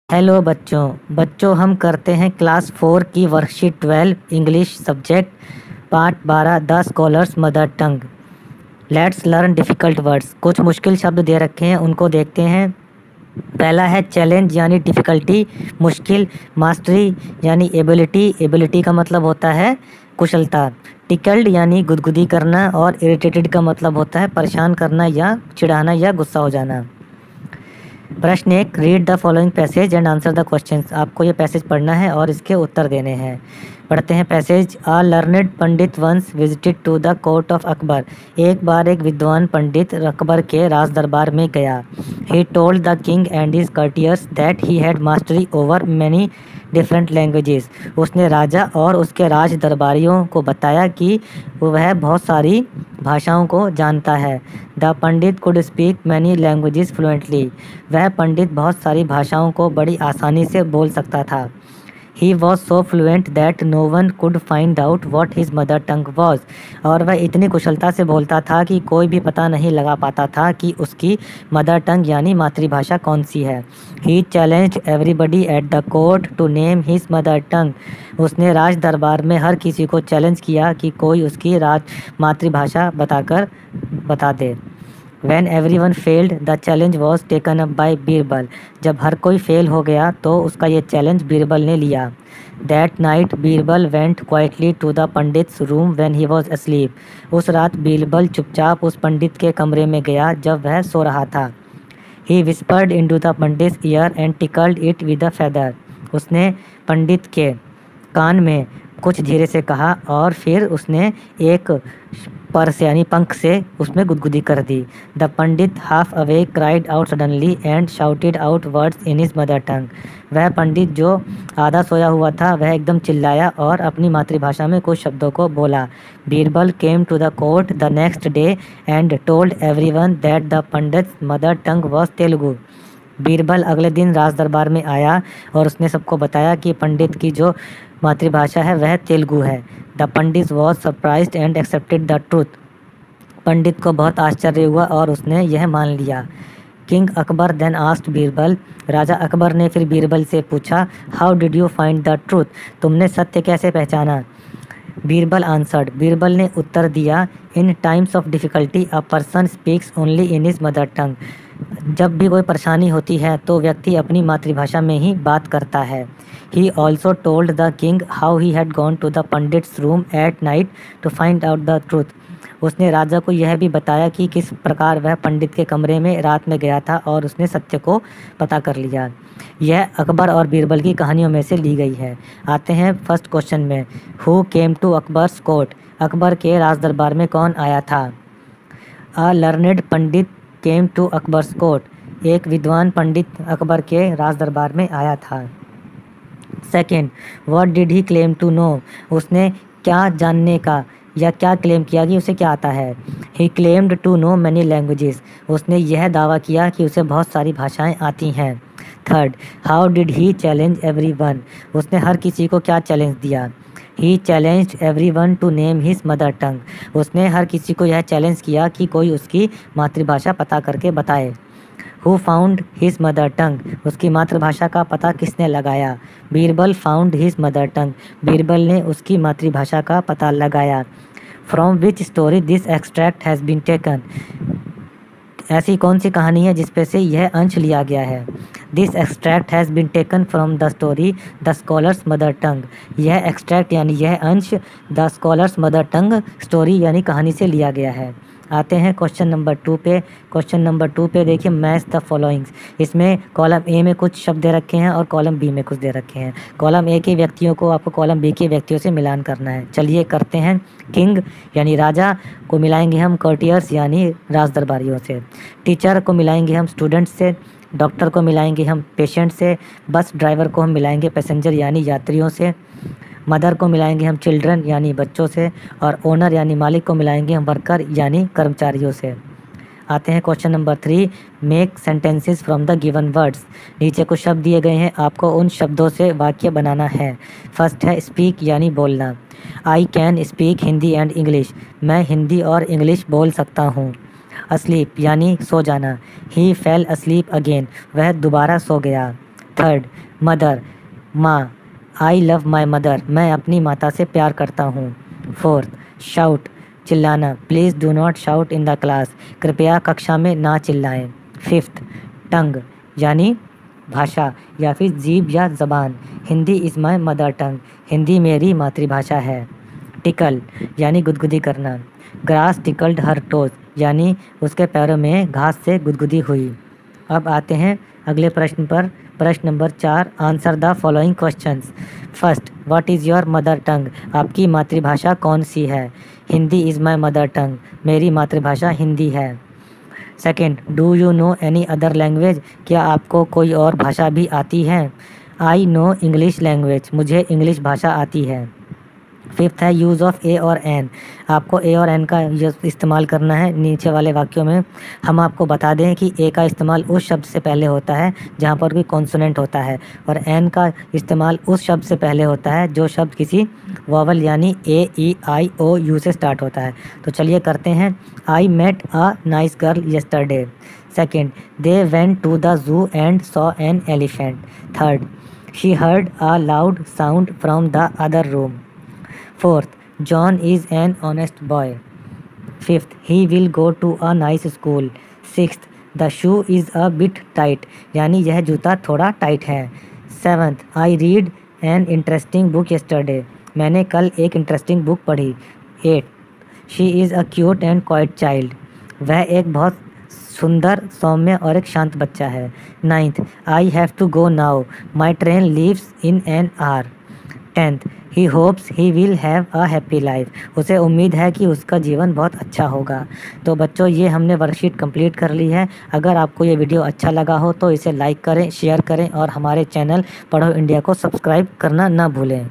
Hello बच्चों हम करते हैं क्लास 4 की worksheet 12 English subject part 12 the scholar's mother tongue. Let's learn difficult words. कुछ मुश्किल शब्द दे रखे हैं, उनको देखते हैं। पहला है चैलेंज यानी डिफ़िकल्टी, मुश्किल। मास्टरी यानी एबिलिटी, एबिलिटी का मतलब होता है कुशलता। टिकल्ड यानी गुदगुदी करना, और इरिटेटेड का मतलब होता है परेशान करना या चिढ़ाना या गुस्सा हो जाना। प्रश्न एक, read the following passage and answer the questions. आपको ये पैसेज पढ़ना है और इसके उत्तर देने हैं। पढ़ते हैं passage. A learned pandit once visited to the court of Akbar. एक बार एक विद्वान पंडित अकबर के राज दरबार में गया। He told the king and his courtiers that he had mastery over many different languages. उसने राजा और उसके राज दरबारियों को बताया कि वह बहुत सारी भाषाओं को जानता है। The Pandit could speak many languages fluently. वह पंडित बहुत सारी भाषाओं को बड़ी आसानी से बोल सकता था। He was so fluent that no one could find out what his mother tongue was। और वह इतनी कुशलता से बोलता था कि कोई भी पता नहीं लगा पाता था कि उसकी मदर टंग यानी मातृभाषा कौन सी है। He challenged everybody at the court to name his mother tongue। उसने राज दरबार में हर किसी को चैलेंज किया कि कोई उसकी मातृभाषा बता दे। When everyone failed, the challenge was taken up by Birbal. जब हर कोई फेल हो गया तो उसका ये चैलेंज बीरबल ने लिया। That night, Birbal went quietly to the pandits room when he was asleep। उस रात बीरबल चुपचाप उस पंडित के कमरे में गया जब वह सो रहा था। He whispered into the pandits ear and tickled it with a feather। उसने पंडित के कान में कुछ धीरे से कहा और फिर उसने एक पर से यानी पंख से उसमें गुदगुदी कर दी। The pandit half awake cried out suddenly and shouted out words in his mother tongue. वह पंडित जो आधा सोया हुआ था वह एकदम चिल्लाया और अपनी मातृभाषा में कुछ शब्दों को बोला। Birbal came to the court the next day and told everyone that the pandit's mother tongue was Telugu. Birbal अगले दिन राज दरबार में आया और उसने सबको बताया कि पंडित की जो मातृभाषा है वह तेलुगु है। The pandit was surprised and accepted the truth. पंडित को बहुत आश्चर्य हुआ और उसने यह मान लिया। King Akbar then asked Birbal. राजा अकबर ने फिर बीरबल से पूछा, how did you find the truth. तुमने सत्य कैसे पहचाना। बीरबल आंसर्ड। बीरबल ने उत्तर दिया, in times of difficulty a person speaks only in his mother tongue. जब भी कोई परेशानी होती है तो व्यक्ति अपनी मातृभाषा में ही बात करता है। He also told the king how he had gone to the pandit's room at night to find out the truth. उसने राजा को यह भी बताया कि किस प्रकार वह पंडित के कमरे में रात में गया था और उसने सत्य को पता कर लिया। यह अकबर और बीरबल की कहानियों में से ली गई है। आते हैं फर्स्ट क्वेश्चन में। Who came to Akbar's court. Akbar के राज दरबार में कौन आया था। A learned pandit came to Akbar's court. एक विद्वान पंडित अकबर के राज दरबार में आया था। Second, what did he claim to know. उसने क्या जानने का या क्या क्लेम किया कि उसे क्या आता है। He claimed to know many languages. उसने यह दावा किया कि उसे बहुत सारी भाषाएं आती हैं। Third, how did he challenge everyone. उसने हर किसी को क्या चैलेंज दिया। He challenged everyone to name his mother tongue. उसने हर किसी को यह चैलेंज किया कि कोई उसकी मातृभाषा पता करके बताए। Who found his mother tongue. उसकी मातृभाषा का पता किसने लगाया। Birbal found his mother tongue. Birbal ने उसकी मातृभाषा का पता लगाया। From which story this extract has been taken. ऐसी कौन सी कहानी है जिसपे से यह अंश लिया गया है। This extract has been taken from the story the scholar's mother tongue. यह एक्सट्रैक्ट यानी यह अंश the scholar's mother tongue story यानी कहानी से लिया गया है। आते हैं क्वेश्चन नंबर 2 पे। क्वेश्चन नंबर 2 पे देखिए, मैच द फॉलोइंग्स। इसमें कॉलम ए में कुछ शब्द दे रखे हैं और कॉलम बी में कुछ दे रखे हैं। कॉलम ए के व्यक्तियों को आपको कॉलम बी के व्यक्तियों से मिलान करना है। चलिए करते हैं। किंग यानी राजा को मिलाएंगे हम कर्टियर्स यानी राज दरबारियों से। टीचर को मिलाएंगे हम स्टूडेंट्स से। डॉक्टर को मिलाएंगे हम पेशेंट से। बस ड्राइवर को हम मिलाएंगे पैसेंजर यानी यात्रियों से। मदर को मिलाएंगे हम चिल्ड्रन यानी बच्चों से। और ओनर यानी मालिक को मिलाएंगे हम वर्कर यानी कर्मचारियों से। आते हैं question number 3, make sentences from the given words. नीचे कुछ शब्द दिए गए हैं, आपको उन शब्दों से वाक्य बनाना है। फर्स्ट है स्पीक यानी बोलना। I can speak Hindi and English. मैं हिंदी और इंग्लिश बोल सकता हूँ। अस्लीप यानी सो जाना। ही फेल अस्लीप अगेन। वह दोबारा सो गया। थर्ड, मदर, माँ, आई लव माई मदर, मैं अपनी माता से प्यार करता हूँ। फोर्थ, शाउट, चिल्लाना, please do not shout in the class, कृपया कक्षा में ना चिल्लाएं। फिफ्थ, टंग, यानी भाषा या फिर जीभ या ज़बान, Hindi is my mother tongue, Hindi मेरी मातृभाषा है। टिकल, यानी गुदगुदी करना, ग्रास टिकल्ड हर टोज, यानी उसके पैरों में घास से गुदगुदी हुई। अब आते हैं अगले प्रश्न पर। प्रश्न number 4, answer the following questions. First, what is your mother tongue, आपकी मातृभाषा कौन सी है? Hindi is my mother tongue, मेरी मातृभाषा हिंदी है। Second, do you know any other language, क्या आपको कोई और भाषा भी आती है? आई नो इंग्लिश लैंग्वेज, मुझे इंग्लिश भाषा आती है। फिफ्थ है यूज़ ऑफ ए और एन, आपको ए और एन का इस्तेमाल करना है नीचे वाले वाक्यों में। हम आपको बता दें कि ए का इस्तेमाल उस शब्द से पहले होता है जहाँ पर कोई कॉन्सोनेंट होता है, और एन का इस्तेमाल उस शब्द से पहले होता है जो शब्द किसी वॉवल यानी ए, ई, आई, ओ, यू से स्टार्ट होता है। तो चलिए करते हैं। I met a nice girl yesterday. Second, they went to the zoo and saw an elephant. Third, she heard a loud sound from the other room. Fourth, John is an honest boy. Fifth, he will go to a nice school. Sixth, the shoe is a bit tight, यानी यह जूता थोड़ा tight है। Seventh, I read an interesting book yesterday, मैंने कल एक interesting book पढ़ी। Eighth, she is a cute and quiet child, वह एक बहुत सुंदर, सौम्य और एक शांत बच्चा है। Ninth, I have to go now, my train leaves in an hour। 10th, he hopes he will have a happy life, उसे उम्मीद है कि उसका जीवन बहुत अच्छा होगा। तो बच्चों, ये हमने वर्कशीट कंप्लीट कर ली है। अगर आपको ये वीडियो अच्छा लगा हो तो इसे लाइक करें, शेयर करें और हमारे चैनल पढ़ो इंडिया को सब्सक्राइब करना ना भूलें।